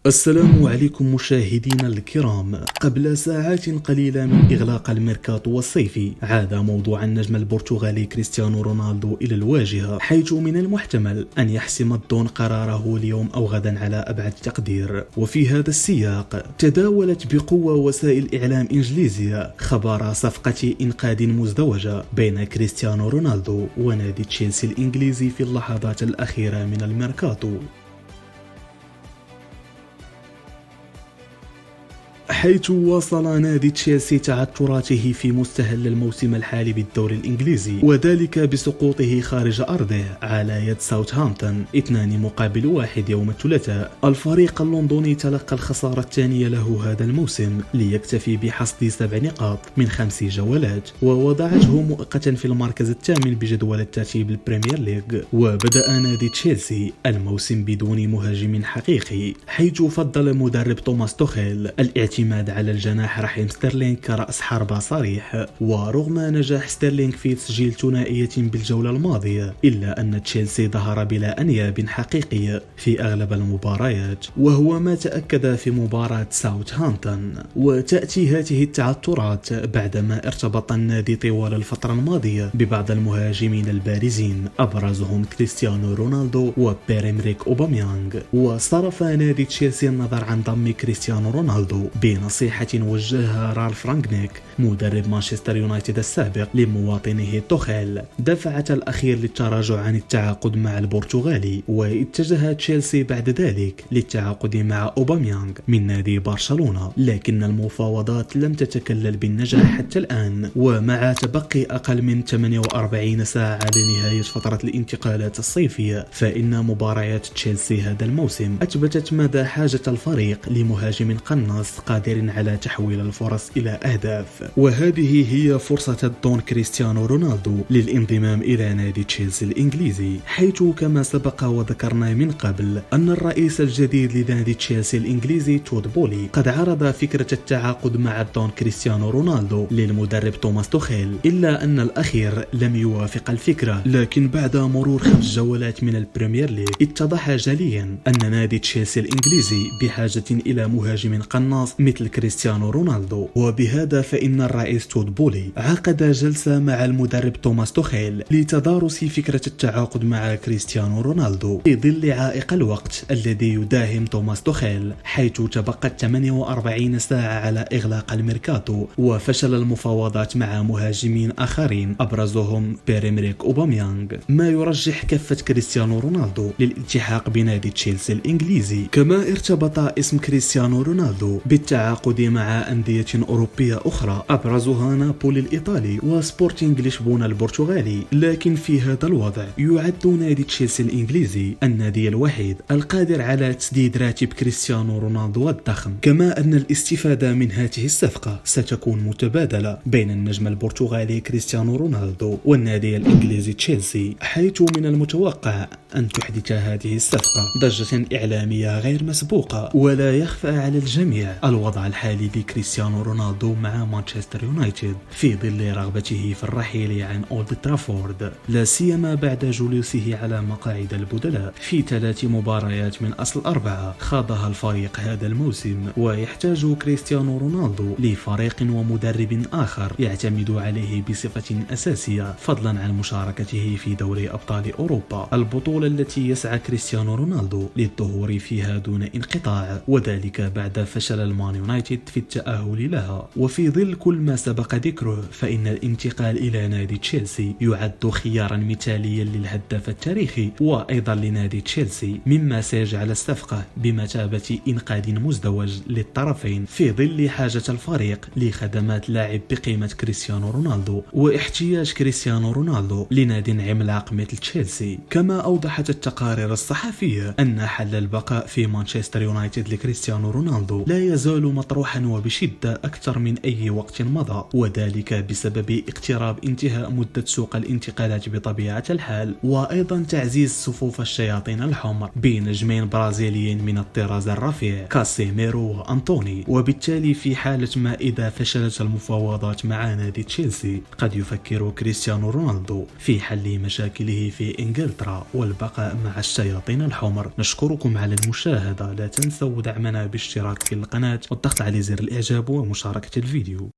السلام عليكم مشاهدينا الكرام. قبل ساعات قليلة من إغلاق الميركاتو الصيفي عاد موضوع النجم البرتغالي كريستيانو رونالدو إلى الواجهة، حيث من المحتمل أن يحسم الدون قراره اليوم أو غدا على أبعد تقدير. وفي هذا السياق تداولت بقوة وسائل إعلام إنجليزية خبر صفقة إنقاذ مزدوجة بين كريستيانو رونالدو ونادي تشيلسي الإنجليزي في اللحظات الأخيرة من الميركاتو، حيث واصل نادي تشيلسي تعثراته في مستهل الموسم الحالي بالدوري الإنجليزي، وذلك بسقوطه خارج أرضه على يد ساوثهامبتون 2-1 يوم الثلاثاء. الفريق اللندني تلقى الخسارة الثانية له هذا الموسم ليكتفي بحصد 7 نقاط من 5 جولات، ووضعته مؤقتا في المركز الثامن بجدول الترتيب البريمير ليج. وبدأ نادي تشيلسي الموسم بدون مهاجم حقيقي، حيث فضل مدرب توماس توخيل الاعتماد على الجناح رحيم ستيرلينغ كرأس حربة صريح. ورغم نجاح ستيرلينغ في تسجيل ثنائية بالجولة الماضية، إلا أن تشيلسي ظهر بلا أنياب حقيقي في أغلب المباريات، وهو ما تأكد في مباراة ساوثهامبتون. وتأتي هذه التعثرات بعدما ارتبط النادي طوال الفترة الماضية ببعض المهاجمين البارزين، أبرزهم كريستيانو رونالدو وبير-إمريك أوباميانغ. وصرف نادي تشيلسي النظر عن ضم كريستيانو رونالدو بنصيحة وجهها رالف رانغنيك مدرب مانشستر يونايتد السابق لمواطنه توخيل، دفعت الأخير للتراجع عن التعاقد مع البرتغالي. واتجه تشيلسي بعد ذلك للتعاقد مع أوباميانغ من نادي برشلونة، لكن المفاوضات لم تتكلل بالنجاح حتى الآن. ومع تبقي أقل من 48 ساعة لنهاية فترة الانتقالات الصيفية، فإن مباريات تشيلسي هذا الموسم أثبتت مدى حاجة الفريق لمهاجم قناص قادر على تحويل الفرص إلى أهداف. وهذه هي فرصة الدون كريستيانو رونالدو للانضمام إلى نادي تشيلسي الإنجليزي، حيث كما سبق وذكرنا من قبل أن الرئيس الجديد لنادي تشيلسي الإنجليزي تود بولي قد عرض فكرة التعاقد مع الدون كريستيانو رونالدو للمدرب توماس توخيل، إلا أن الأخير لم يوافق الفكرة. لكن بعد مرور 5 جولات من البريمير ليج اتضح جليا أن نادي تشيلسي الإنجليزي بحاجة إلى مهاجم قناص مثل كريستيانو رونالدو. وبهذا فإن الرئيس تود بولي عقد جلسة مع المدرب توماس توخيل لتدارس فكرة التعاقد مع كريستيانو رونالدو في ظل عائق الوقت الذي يداهم توماس توخيل، حيث تبقت 48 ساعة على إغلاق الميركاتو. وفشل المفاوضات مع مهاجمين آخرين أبرزهم بير-إمريك أوباميانغ، ما يرجح كفة كريستيانو رونالدو للالتحاق بنادي تشيلسي الإنجليزي. كما ارتبط اسم كريستيانو رونالدو بالتعاقد مع أندية أوروبية أخرى أبرزها نابولي الإيطالي وسبورتينغ لشبونة البرتغالي. لكن في هذا الوضع يعد نادي تشيلسي الإنجليزي النادي الوحيد القادر على تسديد راتب كريستيانو رونالدو الضخم، كما أن الاستفادة من هذه الصفقة ستكون متبادلة بين النجم البرتغالي كريستيانو رونالدو والنادي الإنجليزي تشيلسي، حيث من المتوقع أن تحدث هذه الصفقة ضجة إعلامية غير مسبوقة. ولا يخفى على الجميع الوضع الحالي لكريستيانو رونالدو مع مانشستر يونايتد في ظل رغبته في الرحيل عن أولد ترافورد، لا سيما بعد جلوسه على مقاعد البدلاء في 3 مباريات من أصل 4 خاضها الفريق هذا الموسم. ويحتاج كريستيانو رونالدو لفريق ومدرب آخر يعتمد عليه بصفة أساسية، فضلا عن مشاركته في دوري أبطال أوروبا، البطولة التي يسعى كريستيانو رونالدو للظهور فيها دون انقطاع، وذلك بعد فشل المان يونايتد في التأهل لها. وفي ظل كل ما سبق ذكره، فإن الانتقال إلى نادي تشيلسي يعد خيارا مثاليا للهداف التاريخي وأيضا لنادي تشيلسي، مما سيجعل الصفقة بمثابة إنقاذ مزدوج للطرفين في ظل حاجة الفريق لخدمات لاعب بقيمة كريستيانو رونالدو واحتياج كريستيانو رونالدو لناد عملاق مثل تشيلسي. كما أوضحت التقارير الصحفية أن حل البقاء في مانشستر يونايتد لكريستيانو رونالدو لا يزال السؤال مطروحا وبشدة أكثر من أي وقت مضى، وذلك بسبب اقتراب انتهاء مدة سوق الانتقالات بطبيعة الحال، وأيضا تعزيز صفوف الشياطين الحمر بنجمين برازيليين من الطراز الرفيع كاسيميرو وأنطوني. وبالتالي في حالة ما إذا فشلت المفاوضات مع نادي تشيلسي، قد يفكر كريستيانو رونالدو في حل مشاكله في إنجلترا والبقاء مع الشياطين الحمر. نشكركم على المشاهدة، لا تنسوا دعمنا بالاشتراك في القناة والضغط على زر الإعجاب ومشاركة الفيديو.